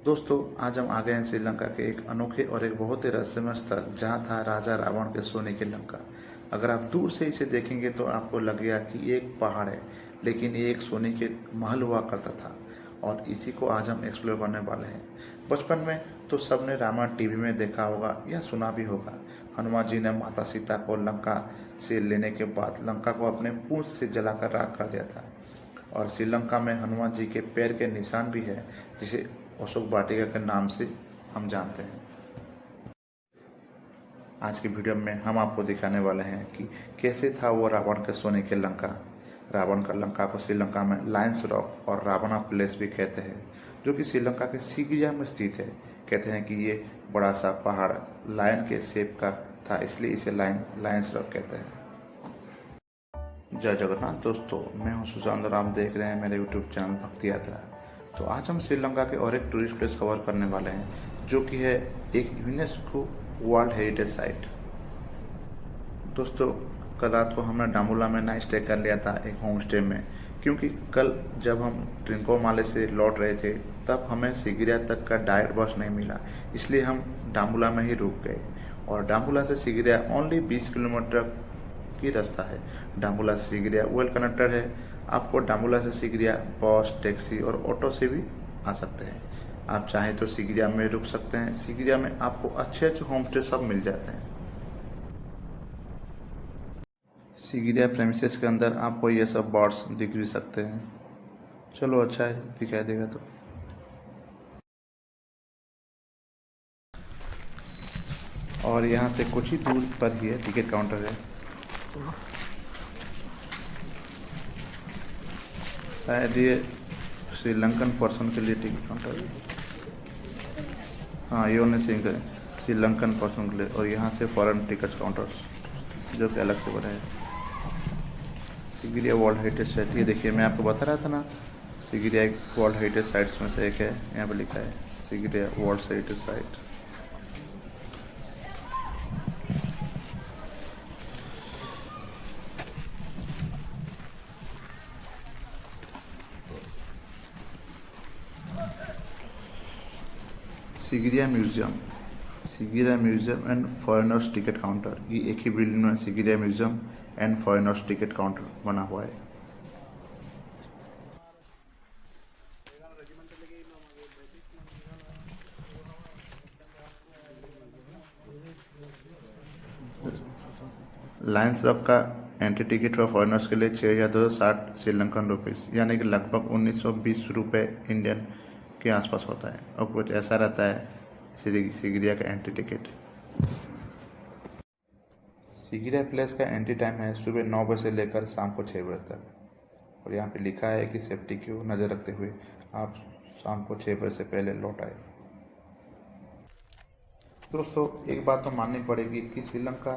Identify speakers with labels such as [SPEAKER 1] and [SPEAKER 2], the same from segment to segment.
[SPEAKER 1] दोस्तों, आज हम आ गए हैं श्रीलंका के एक अनोखे और एक बहुत ही रहस्यमय स्थल जहाँ था राजा रावण के सोने की लंका। अगर आप दूर से इसे देखेंगे तो आपको लगेगा कि ये एक पहाड़ है, लेकिन ये एक सोने के महल हुआ करता था और इसी को आज हम एक्सप्लोर करने वाले हैं। बचपन में तो सबने रामायण टीवी में देखा होगा या सुना भी होगा। हनुमान जी ने माता सीता को लंका से लेने के बाद लंका को अपने पूंछ से जलाकर राख कर दिया था। और श्रीलंका में हनुमान जी के पैर के निशान भी है, जिसे अशोक वाटिका के नाम से हम जानते हैं। आज की वीडियो में हम आपको दिखाने वाले हैं कि कैसे था वो रावण के सोने के लंका। रावण का लंका को श्रीलंका में लायंस रॉक और रावणा प्लेस भी कहते हैं, जो कि श्रीलंका के सीगिया में स्थित है। कहते हैं कि ये बड़ा सा पहाड़ लायन के शेप का था, इसलिए इसे लायंस रॉक कहते हैं। जय जगन्नाथ दोस्तों, मैं हूं सुशांत और आप देख रहे हैं मेरे यूट्यूब चैनल भक्ति यात्रा। तो आज हम श्रीलंका के और एक टूरिस्ट प्लेस कवर करने वाले हैं, जो कि है एक यूनेस्को वर्ल्ड हेरिटेज साइट। दोस्तों, कल रात को हमने डामुला में नाइट स्टे कर लिया था एक होम स्टे में, क्योंकि कल जब हम ट्रिंकोमाले से लौट रहे थे तब हमें सिगिरिया तक का डायरेक्ट बस नहीं मिला, इसलिए हम डामुला में ही रुक गए। और डामुला से सिगिरिया ओनली 20 किलोमीटर की रास्ता है। डामुला से सिगिरिया वेल कनेक्टेड है। आपको डामुला से सिगिरिया बस, टैक्सी और ऑटो से भी आ सकते हैं। आप चाहें तो सिगिरिया में रुक सकते हैं। सिगिरिया में आपको अच्छे अच्छे होम स्टे सब मिल जाते हैं। सिगिरिया प्रेमिसेस के अंदर आपको ये सब बर्ड्स दिख भी सकते हैं। चलो अच्छा है, दिखाई देगा तो। और यहाँ से कुछ ही दूर पर ही है टिकट काउंटर है। शायद ये श्रीलंकन पर्सन के लिए टिकट काउंटर है। हाँ, ये उन्हें श्रीलंकन पर्सन के लिए, और यहाँ से फॉरेन टिकट काउंटर जो कि अलग से बना है। सिगिरिया वर्ल्ड हेरिटेज साइट, ये देखिए मैं आपको बता रहा था ना, सिगिरिया एक वर्ल्ड हेरिटेज साइट्स में से एक है। यहाँ पे लिखा है Sigiriya world heritage site. Sigiriya museum and foreigners ticket counter, ये एक ही बिल्डिंग में Sigiriya museum and foreigners ticket counter बना हुआ है। लायंस रॉक का एंट्री टिकट फॉर फॉरेनर्स के लिए 6,260 श्रीलंकन रुपीज़, यानी कि लगभग 1920 रुपये इंडियन के आसपास होता है। और कुछ ऐसा रहता है सिगिरिया का एंट्री टिकट। सिगिरिया प्लेस का एंट्री टाइम है सुबह 9 बजे से लेकर शाम को 6 बजे तक। और यहाँ पे लिखा है कि सेफ्टी की नज़र रखते हुए आप शाम को 6 बजे से पहले लौट आए। दोस्तों, एक बात तो माननी पड़ेगी कि श्रीलंका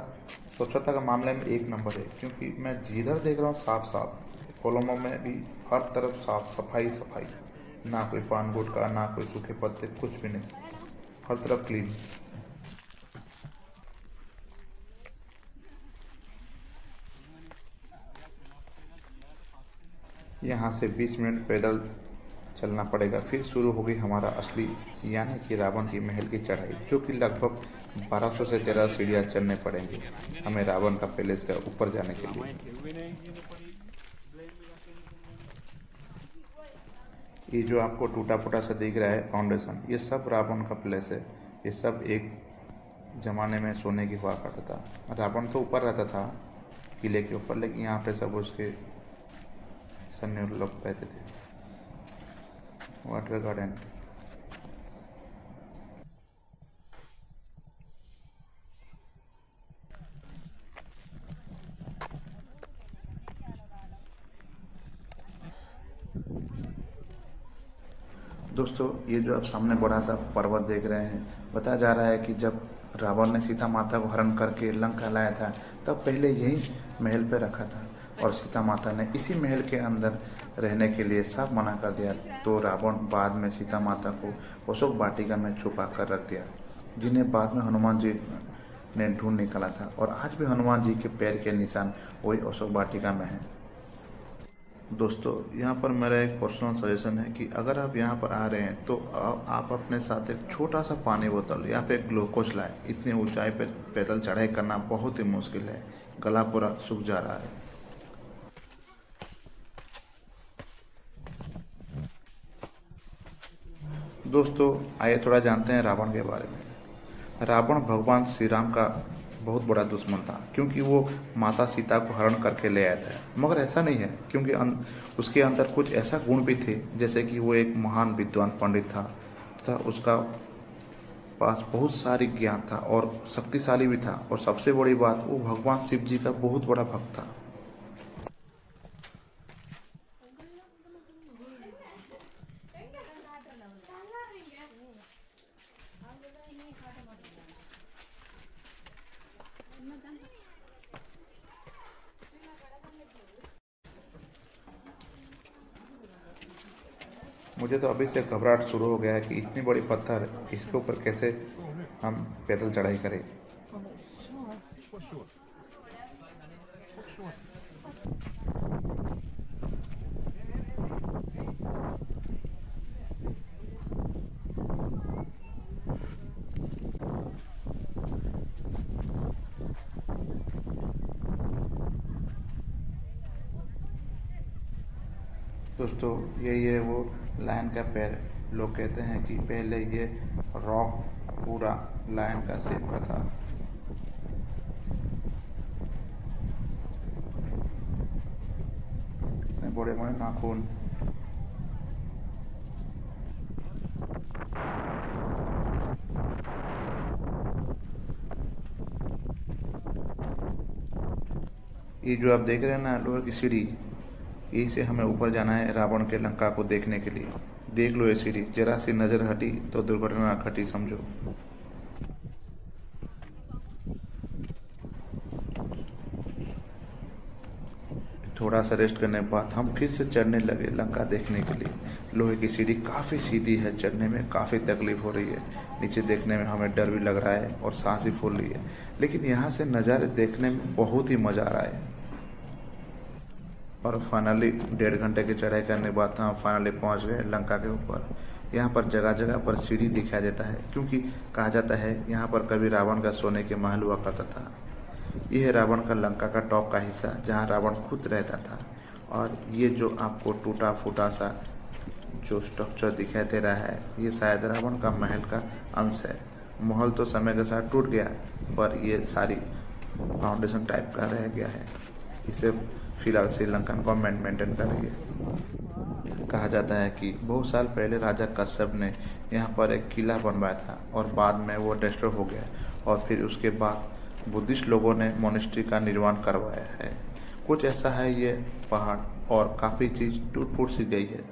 [SPEAKER 1] स्वच्छता के मामले में एक नंबर है, क्योंकि मैं जिधर देख रहा हूँ साफ साफ, कोलंबो में भी हर तरफ साफ सफाई, ना कोई पान गुटखा, ना कोई सूखे पत्ते, कुछ भी नहीं, हर तरफ क्लीन। यहाँ से 20 मिनट पैदल चलना पड़ेगा, फिर शुरू होगी हमारा असली यानी कि रावण की महल की चढ़ाई, जो कि लगभग 1200 से 1300 सीढ़ियाँ चढ़ने पड़ेंगी हमें रावण का पैलेस का ऊपर जाने के लिए। ये जो आपको टूटा फूटा सा दिख रहा है फाउंडेशन, ये सब रावण का पैलेस है। ये सब एक जमाने में सोने की हुआ करता था। रावण तो ऊपर रहता था किले के ऊपर, लेकिन यहाँ पे सब उसके सैन्य लोग रहते थे। वाटर गार्डन, दोस्तों ये जो आप सामने बड़ा सा पर्वत देख रहे हैं, बताया जा रहा है कि जब रावण ने सीता माता को हरण करके लंका लाया था तब पहले यही महल पे रखा था, और सीता माता ने इसी महल के अंदर रहने के लिए साफ मना कर दिया। तो रावण बाद में सीता माता को अशोक वाटिका में छुपा कर रख दिया, जिन्हें बाद में हनुमान जी ने ढूंढ निकाला था। और आज भी हनुमान जी के पैर के निशान वही अशोक वाटिका में हैं। दोस्तों, यहाँ पर मेरा एक पर्सनल सजेशन है कि अगर आप यहाँ पर आ रहे हैं तो आप अपने साथ एक छोटा सा पानी बोतल या फिर ग्लूकोज लाएं। इतनी ऊंचाई पर पैदल चढ़ाई करना बहुत ही मुश्किल है, गला पूरा सूख जा रहा है। दोस्तों, आइए थोड़ा जानते हैं रावण के बारे में। रावण भगवान श्री राम का बहुत बड़ा दुश्मन था, क्योंकि वो माता सीता को हरण करके ले आया था। मगर ऐसा नहीं है, क्योंकि उसके अंदर कुछ ऐसा गुण भी थे, जैसे कि वो एक महान विद्वान पंडित था तथा उसका पास बहुत सारी ज्ञान था और शक्तिशाली भी था। और सबसे बड़ी बात, वो भगवान शिव जी का बहुत बड़ा भक्त था। मुझे तो अभी से घबराहट शुरू हो गया है कि इतनी बड़ी पत्थर, इसके ऊपर कैसे हम पैदल चढ़ाई करें। दोस्तों, यही है वो लायन का पैर। लोग कहते हैं कि पहले ये रॉक पूरा लायन का शेप का था। कितने बड़े बड़े नाखून। ये जो आप देख रहे हैं ना, लोहे की सीढ़ी, यही से हमें ऊपर जाना है रावण के लंका को देखने के लिए। देख लो ये सीढ़ी, जरा सी नजर हटी तो दुर्घटना घटी समझो। थोड़ा सा रेस्ट करने के बाद हम फिर से चढ़ने लगे लंका देखने के लिए। लोहे की सीढ़ी काफ़ी सीधी है, चढ़ने में काफ़ी तकलीफ हो रही है। नीचे देखने में हमें डर भी लग रहा है और सांस भी फूल रही है, लेकिन यहाँ से नज़ारे देखने में बहुत ही मज़ा आ रहा है। और फाइनली 1.5 घंटे की चढ़ाई करने के बाद हम फाइनली पहुँच गए लंका के ऊपर। यहाँ पर जगह जगह पर सीढ़ी दिखाई देता है, क्योंकि कहा जाता है यहाँ पर कभी रावण का सोने के महल हुआ करता था। यह है रावण का लंका का टॉप का हिस्सा, जहाँ रावण खुद रहता था। और ये जो आपको टूटा फूटा सा जो स्ट्रक्चर दिखाई दे रहा है, ये शायद रावण का महल का अंश है। महल तो समय के साथ टूट गया, पर ये सारी फाउंडेशन टाइप का रह गया है। इसे फिलहाल श्रीलंकन गवर्नमेंट मेंटेन कर रही है। कहा जाता है कि बहुत साल पहले राजा कश्यप ने यहाँ पर एक किला बनवाया था और बाद में वो डिस्ट्रॉय हो गया, और फिर उसके बाद बुद्धिस्ट लोगों ने मोनेस्ट्री का निर्माण करवाया है। कुछ ऐसा है ये पहाड़, और काफ़ी चीज़ टूट फूट सी गई है।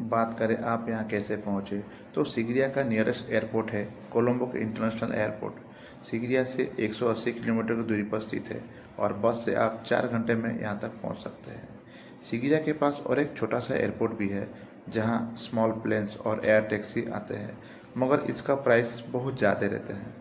[SPEAKER 1] बात करें आप यहाँ कैसे पहुँचे, तो सिगिरिया का नियरेस्ट एयरपोर्ट है कोलंबो इंटरनेशनल एयरपोर्ट। सिगिरिया से 180 किलोमीटर की दूरी पर स्थित है, और बस से आप 4 घंटे में यहाँ तक पहुँच सकते हैं। सिगिरिया के पास और एक छोटा सा एयरपोर्ट भी है, जहाँ स्मॉल प्लेन्स और एयर टैक्सी आते हैं, मगर इसका प्राइस बहुत ज़्यादा रहते हैं।